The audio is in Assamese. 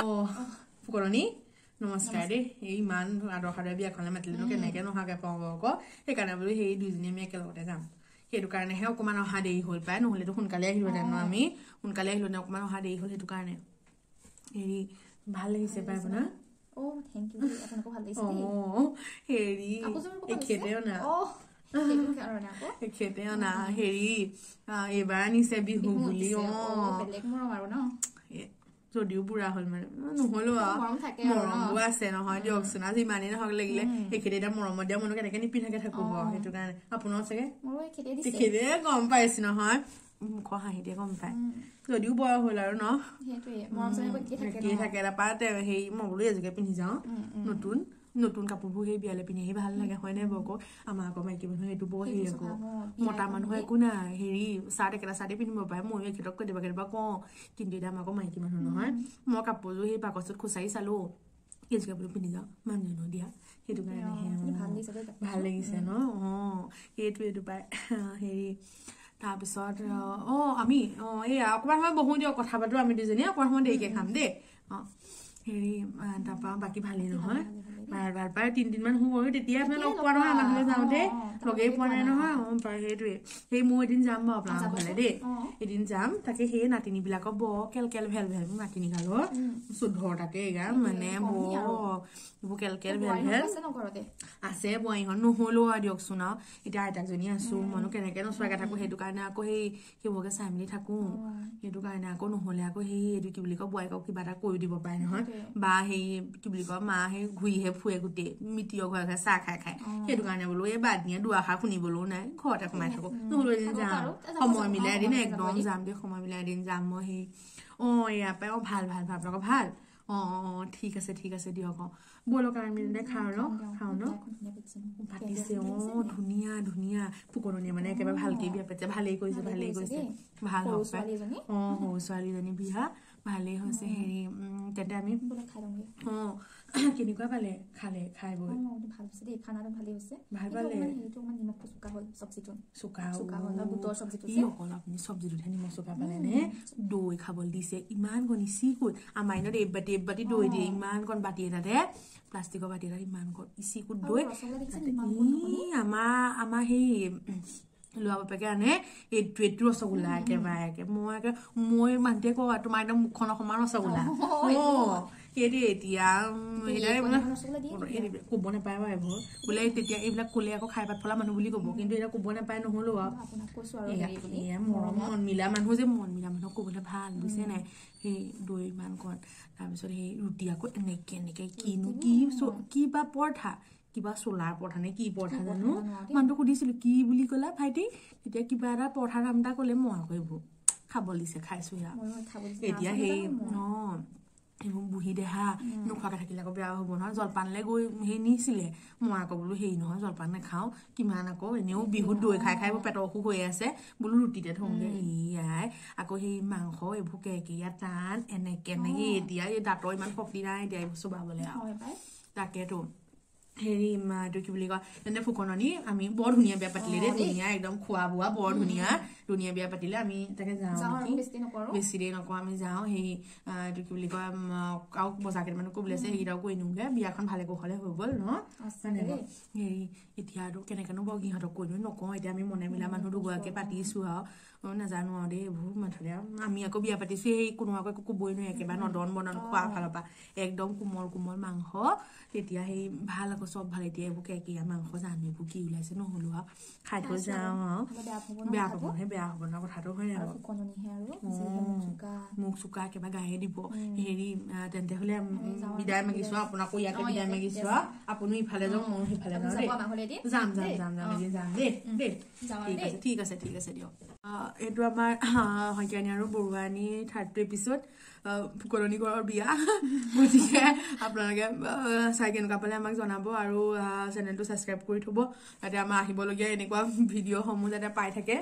ফুকৰণী নমস্কাৰ দেই এই ইমান আদৰসাৰে বিয়াখনে মাতিলেনো কেনেকে নহাকে পাওঁ আকৌ সেইকাৰণে বোলো সেই দুইজনী আমি একেলগতে যাম সেইটো কাৰণেহে অকমান অহা দেৰি হ'ল পাই নহ'লেতো সোনকালে আহিলোহেঁতেন ন আমি সোনকালে আহিলোহেঁতেন অকমান অহা দেৰি হ'ল সেইটো কাৰণে হেৰি ভাল লাগিছে পাই আপোনাৰ থেংক ইউ আপোনাকো ভাল লাগিছে হেৰি এখেতেও না এখেতেও না হেৰি এইবাৰ আনিছে বিহু বুলি বেলেগ মৰম আৰু ন যদিও বুঢ়া হ'ল মানে নহ'লেও মৰমবোৰ আছে নহয় দিয়কচোন আজি ইমানেই নহওক লাগিলে এখেতে এতিয়া মৰমত দিয়া মনো কেনেকে নিপিন্ধাকে থাকো সেইটো কাৰণে আপোনাৰ চাগে তেখেতে গম পাইছো নহয় মুখৰ হাঁহিতে গম পায় যদিও বয়স হ'ল আৰু ন একেই থাকে তাৰপৰা হেৰি মই বোলো এযোৰকে পিন্ধি যাওঁ নতুন কাপোৰবোৰ সেই বিয়ালে পিন্ধি আহি ভাল লাগে হয় নাই বাৰু আমাৰ আকৌ মাইকী মানুহ এইটো বৰ হেৰি আকৌ মতা মানুহৰ একো নাই হেৰি চাৰ্ট একেটা চাৰ্টে পিন্ধিব পাৰে ময়ো এখেতক কেতিয়াবা কওঁ কিন্তু এতিয়া আমাৰ আকৌ মাইকী মানুহ নহয় মই কাপোৰযোৰ সেই বাকচত খুচাৰি চালো এইযোৰ কাপোৰ পিন্ধি যাওঁ মানুহজনো দিয়া সেইটো কাৰণেহে ভাল লাগিছে ন এইটো পাই হেৰি তাৰপিছত আমি এই অকণমান সময় বহো দিয়ক কথা পাতো আমি দুজনী অকণমান সময় দেৰিকে খাম দেই হেৰি তাৰপৰা বাকী ভালেই নহয় ভাল পাই 3 দিনমান শুব তেতিয়া আপোনাৰ লগ পোৱা নহয় আমাৰ ঘৰলৈ যাওঁতে লগেই পোৱা নাই নহয় সেইটোৱে সেই মই এদিন যাম বাৰু আপোনাৰ ঘৰলৈ দেই এদিন যাম তাকে সেই নাতিনী বিলাকক বৰ কেলকেল ভেল ভেল নাতিনী গালৰ 14টাকে এগাৰ মানে এইবোৰ কেলকেল ভেল ভেল আছে বোৱাৰীহঁত নহ'লেও আৰু দিয়কচোন আৰু এতিয়া আইতাকজনী আছো মইনো কেনেকে নচোৱাকে থাকো সেইটো কাৰণে আকৌ সেইবোৰকে চাই মেলি থাকো সেইটো কাৰণে আকৌ নহ'লে আকৌ সেই এইটো কি বুলি কয় বোৱাৰীকক কিবা এটা কৰি দিব পাৰে নহয় বা সেই কি বুলি কয় মা সেই ঘূৰিহে ফুৰে গোটেই মিতিৰৰ ঘৰে ঘৰে চাহ খাই সেইটো কাৰণে বোলো এই বাদ নিয়ে দুআষাৰ শুনিবলৈও নাই ঘৰতে সোমাই থাকো নহ'লে এদিন যাম সময় মিলাই এদিন একদম যাম দেই সময় মিলাই এদিন যাম মই সেই ইয়াৰ পৰাই ভাল আপোনালোকৰ ভাল ঠিক আছে দিয়ক ব'লক আমি খাওঁ ন পাতিছে ধুনীয়া ফুকৰণীয়ে মানে একেবাৰে ভালকে বিয়া পাতিছে ভালেই কৰিছে ভাল হওক সৰু ছোৱালীজনী বিয়া ভালেই হৈছে হেৰি তেন্তে আমি কেনেকুৱা পালে খাই বৈ ভাল হৈছে দেই খানাটো ভালেই হৈছে ভাল পালে চোকা হ'ল চব্জিটো চোকা বুটৰ চব্জিটো অকল আপুনি চব্জিটোহে নিমখ চোকা পালে নে দৈ খাবলৈ দিছে ইমান কণ ইচিকুল আমাৰ ইনত এবাটি দৈ দিয়ে ইমান কণ বাতি এটাতে প্লাষ্টিকৰ বাতি এটা ইমান কণ ইচিকুল দৈ আমাৰ সেই লোৱা বাপেকে আনে এইটো ৰসগোল্লা একেবাৰে মই মানুহটোৱে কওঁ তোমাৰ একদম মুখখনৰ সমান ৰসগোল্লা সেইটো এতিয়া ক'ব নাপায় বাৰু এইবোৰ বোলে তেতিয়া এইবিলাক ক'লে আকৌ খাই পাত ফলা মানুহ বুলি ক'ব কিন্তু এতিয়া ক'ব নাপায় নহ'লেও মৰম মন মিলা মানুহ যে মন মিলা মানুহক ক'বলৈ ভাল বুজিছে নাই সেই দৈ ইমান কণ তাৰপিছত সেই ৰুটি আকৌ এনেকে কি বা পৰঠা কিবা চোলাৰ পৰঠা নে কি পৰঠা জানো মানুহটো সুধিছিলো কি বুলি ক'লা ভাইটি তেতিয়া কিবা এটা পৰঠাৰ নাম এটা ক'লে মই আকৌ এইবোৰ খাব দিছে খাইছো এতিয়া সেই এইবোৰ বুঢ়ী দেহা নোখোৱাকে থাকিলে আকৌ বেয়া হ'ব নহয় জলপানলৈ গৈ সেই নিছিলে মই আকৌ বোলো হেৰি নহয় জলপান নাখাওঁ কিমান আকৌ এনেও বিহুত দৈ খাই পেটৰ অসুখ হৈ আছে বোলো ৰুটিতে থওঁগে ইয়াই আকৌ সেই মাংস এইবোৰ কেকিয়া টান এনেকে এতিয়া এই দাঁতৰ ইমান শক্তি নাই এতিয়া এইবোৰ চুবাবলৈ আৰু তাকেতো হেৰি এইটো কি বুলি কয় তেন্তে ফুকননি আমি বৰ ধুনীয়া বিয়া পাতিলে দেই ধুনীয়া একদম খোৱা বোৱা বৰ ধুনীয়া বিয়া পাতিলে আমি তাকে যাওঁ বেছি দেৰি নকওঁ আমি যাওঁ সেই এইটো কি বুলি কয় আৰু বজাৰ কেইটামানো ক'বলৈ আছে সেইকেইটাও কৈ নিওঁগে বিয়াখন ভালে কুশলে হৈ গ'ল ন হেৰি এতিয়া আৰু কেনেকেনো বাৰু সিহঁতক কৈ দিওঁ নকওঁ এতিয়া আমি মনে মিলা মানুহ দুগৰাকী পাতিছো আৰু নাজানো আৰু দেই এইবোৰ মাথতে আমি আকৌ বিয়া পাতিছো সেই কোনোবাকৈ একো ক'বই নোৱাৰি একেবাৰে নদন বদন খোৱা ফালৰ পৰা একদম কোমল মাংস তেতিয়া সেই ভাল আকৌ চব ভাল এতিয়া এইবোৰ কেকিয়া মাংস জানো এইবোৰ কি ওলাইছে নহ'লো আৰু খাই থৈ যাওঁ বেয়া হ'ব ন কথাটো হয় নাই মোক চোকা একেবাৰে গায়ে দিব হেৰি তেন্তে হ'লে বিদায় মাগিছো আপোনাকো ইয়াতে বিদায় মাগিছো আপুনি ইফালে যাওক ময়ো সিফালে যাওঁ দেই যাম দেই ঠিক আছে দিয়ক এইটো আমাৰ শইকীয়ানী আৰু বৰুৱানী 3rd এপিছড ফুকৰণী ঘৰৰ বিয়া গতিকে আপোনালোকে চাই কেনেকুৱা পালে আমাক জনাব আৰু চেনেলটো ছাবস্ক্ৰাইব কৰি থ'ব যাতে আমাৰ আহিবলগীয়া এনেকুৱা ভিডিঅ'সমূহ যাতে পাই থাকে